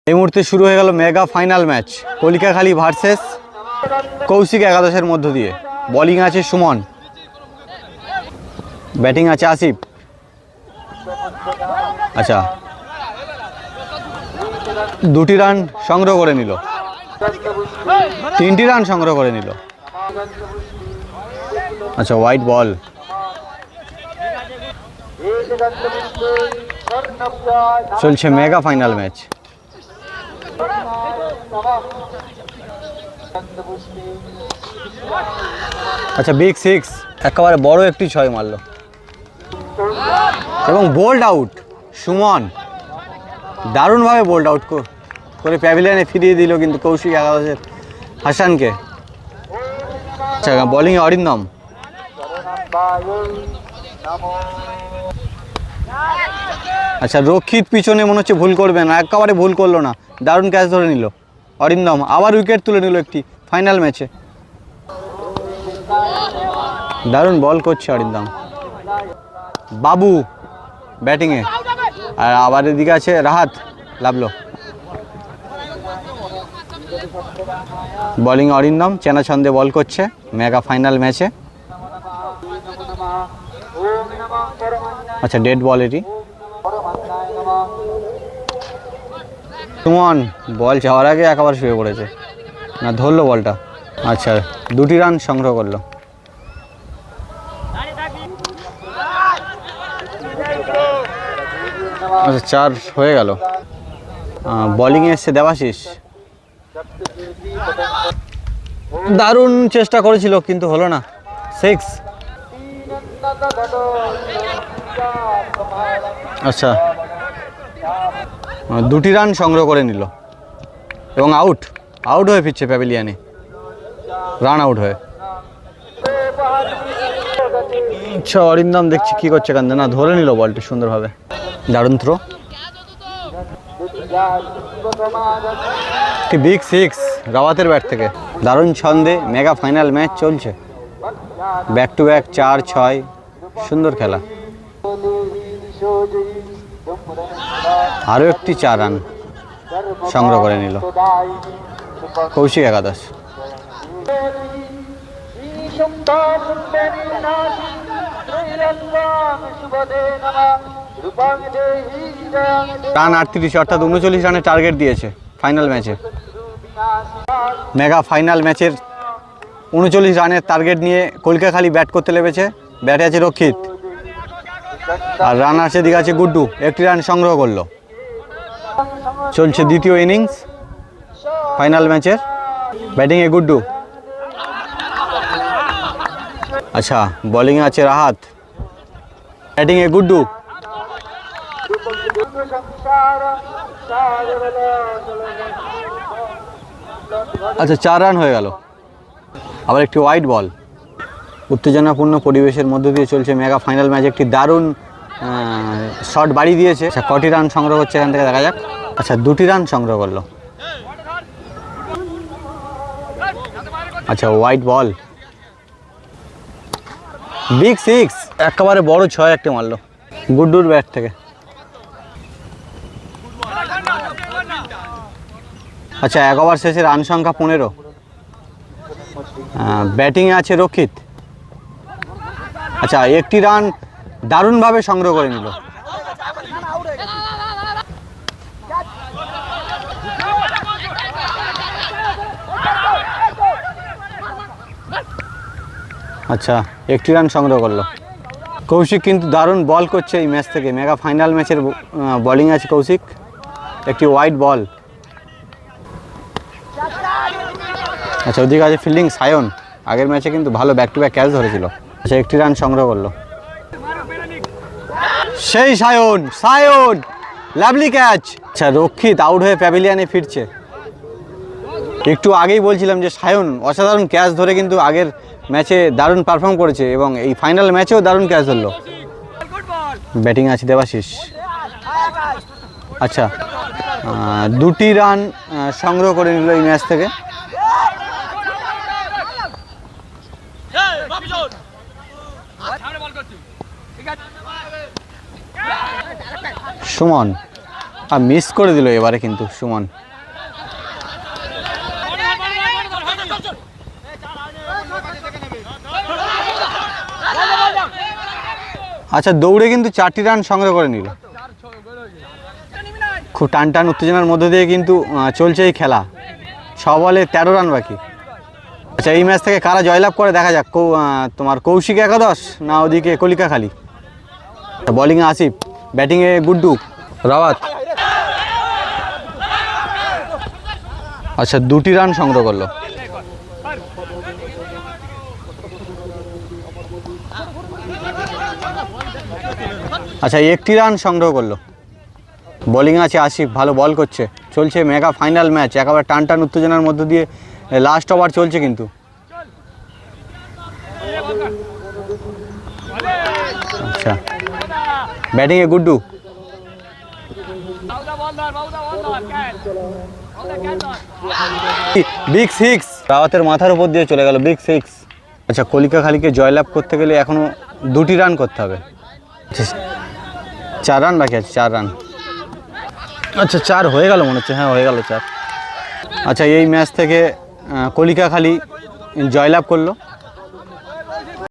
এই মুহূর্তে শুরু হয়ে গেল mega final match Kalikakhali versus Koushik একাদশের মধ্য দিয়ে। বোলিং আছে সুমন, ব্যাটিং আছে আসিফ। আচ্ছা, 2টি রান সংগ্রহ করে নিল, 3টি রান সংগ্রহ করে নিল। আচ্ছা, হোয়াইট বল। চলছে মেগা ফাইনাল ম্যাচ। আচ্ছা, বিগ 6, একেবারে বড় একটি 6 মারলো এবং বোল্ড আউট। সুমন দারুণভাবে বোল্ড আউট করে প্যাভিলিয়নে ফিরিয়ে দিল কিন্তু কৌশিক একাদশের হাসানকে। আচ্ছা, বোলিংয়ে অরিন্দম। আচ্ছা, রক্ষিত পিছনে মনে হচ্ছে ভুল করবে না, একেবারে ভুল করলো না, দারুণ ক্যাচ ধরে নিল অরিন্দম। আবার উইকেট তুলে নিল একটি ফাইনাল ম্যাচে। দারুণ বল করছে অরিন্দম। বাবু ব্যাটিংয়ে, আর আবার এদিকে আছে রাহাত লাভলো। বোলিং অরিন্দম চেনা ছন্দে বল করছে মেগা ফাইনাল ম্যাচে। আচ্ছা, ডেড বল এটি। সুমন বল যাওয়ার আগে একেবারে শুয়ে পড়েছে, না ধরলো বলটা। আচ্ছা, 2টি রান সংগ্রহ করলো। আচ্ছা, 4 হয়ে গেল। বোলিংয়ে এসছে দেবাশিস। দারুণ চেষ্টা করেছিল কিন্তু হলো না, 6। আচ্ছা, 2টি রান সংগ্রহ করে নিল এবং আউট হয়ে ফিরছে প্যাভিলিয়নে, রান আউট হয়ে। আচ্ছা, অরিন্দম দেখছি কি করছে কান্দে, না ধরে নিল বলটি সুন্দরভাবে। দারুণ থ্রো, বিগ 6 রাওয়াতের ব্যাট থেকে। দারুণ ছন্দে মেগা ফাইনাল ম্যাচ চলছে, ব্যাক টু ব্যাক 4-6, সুন্দর খেলা। আরও একটি 4 রান সংগ্রহ করে নিল কৌশিক একাদশ। রান 38, অর্থাৎ 39 রানের টার্গেট দিয়েছে ফাইনাল ম্যাচে। মেগা ফাইনাল ম্যাচের 39 রানের টার্গেট নিয়ে কলকাখালী ব্যাট করতে লেগেছে। ব্যাটে আছে রক্ষিত, আর রানার সেদিকে আছে গুড্ডু, 1টি রান সংগ্রহ করলো। চলছে দ্বিতীয় ইনিংস ফাইনাল ম্যাচের। ব্যাটিংয়ে গুড্ডু। আচ্ছা, বোলিংয়ে আছে রাহাত, ব্যাটিংয়ে গুড্ডু। আচ্ছা, 4 রান হয়ে গেল। আবার একটি হোয়াইট বল। উত্তেজনাপূর্ণ পরিবেশের মধ্য দিয়ে চলছে মেগা ফাইনাল ম্যাচ। একটি দারুণ শট বাড়ি দিয়েছে। আচ্ছা, কটি রান সংগ্রহ করছে এখান থেকে দেখা যাক। আচ্ছা, 2টি রান সংগ্রহ করলো। আচ্ছা, হোয়াইট বল, বিগ 6, একেবারে বড় 6 একটি মারলো গুড্ডুর ব্যাট থেকে। আচ্ছা, 1 ওভার শেষে রান সংখ্যা 15। ব্যাটিংয়ে আছে রক্ষিত। আচ্ছা, 1টি রান দারুণভাবে সংগ্রহ করে নিল। আচ্ছা, 1টি রান সংগ্রহ করলো কৌশিক। কিন্তু দারুণ বল করছে এই ম্যাচ থেকে। মেগা ফাইনাল ম্যাচের বোলিং আছে কৌশিক। একটি হোয়াইট বল। আচ্ছা, ওদিকে আছে ফিল্ডিং সায়ন, আগের ম্যাচে কিন্তু ভালো ব্যাক টু ব্যাক ক্যাচ ধরেছিল। আচ্ছা, 1টি রান সংগ্রহ করলো। সেই সায়ন লাভলি ক্যাচ। আচ্ছা, রক্ষিত আউট হয়ে প্যাভিলিয়নে ফিরছে। একটু আগেই বলছিলাম যে সায়ন অসাধারণ ক্যাচ ধরে কিন্তু আগের ম্যাচে দারুণ পারফর্ম করেছে এবং এই ফাইনাল ম্যাচেও দারুণ ক্যাচ ধরলো। ব্যাটিং আছে দেবাশিস। আচ্ছা, 2টি রান সংগ্রহ করে নিল এই ম্যাচ থেকে। সুমন আর মিস করে দিল এবারে কিন্তু সুমন। আচ্ছা, দৌড়ে কিন্তু 4টি রান সংগ্রহ করে নিল। খুব টান টান উত্তেজনার মধ্যে দিয়ে কিন্তু চলছে এই খেলা। 6 বলে 13 রান বাকি। আচ্ছা, এই ম্যাচ থেকে কারা জয়লাভ করে দেখা যাক। তোমার কৌশিক একাদশ না ওদিকে কলিকাখালী। বোলিংয়ে আসিফ, ব্যাটিংয়ে গুড্ডু, রাওয়াত। আচ্ছা, 2টি রান সংগ্রহ করলো। আচ্ছা, 1টি রান সংগ্রহ করলো। বোলিং আছে আসিফ, ভালো বল করছে। চলছে মেগা ফাইনাল ম্যাচ, একেবারে টান টান উত্তেজনার মধ্য দিয়ে লাস্ট ওভার চলছে কিন্তু। আচ্ছা, ব্যাটিংয়ে গুড্ডু। বিগ 6, রাওয়াতের মাথার উপর দিয়ে চলে গেল বিগ 6। আচ্ছা, কলিকাখালীকে জয়লাভ করতে গেলে এখনো 2টি রান করতে হবে। 4 রান বাকি আছে, 4 রান। আচ্ছা, 4 হয়ে গেল মনে হচ্ছে। হ্যাঁ, হয়ে গেল 4। আচ্ছা, এই ম্যাচ থেকে কলিকাখালী জয়লাভ করলো।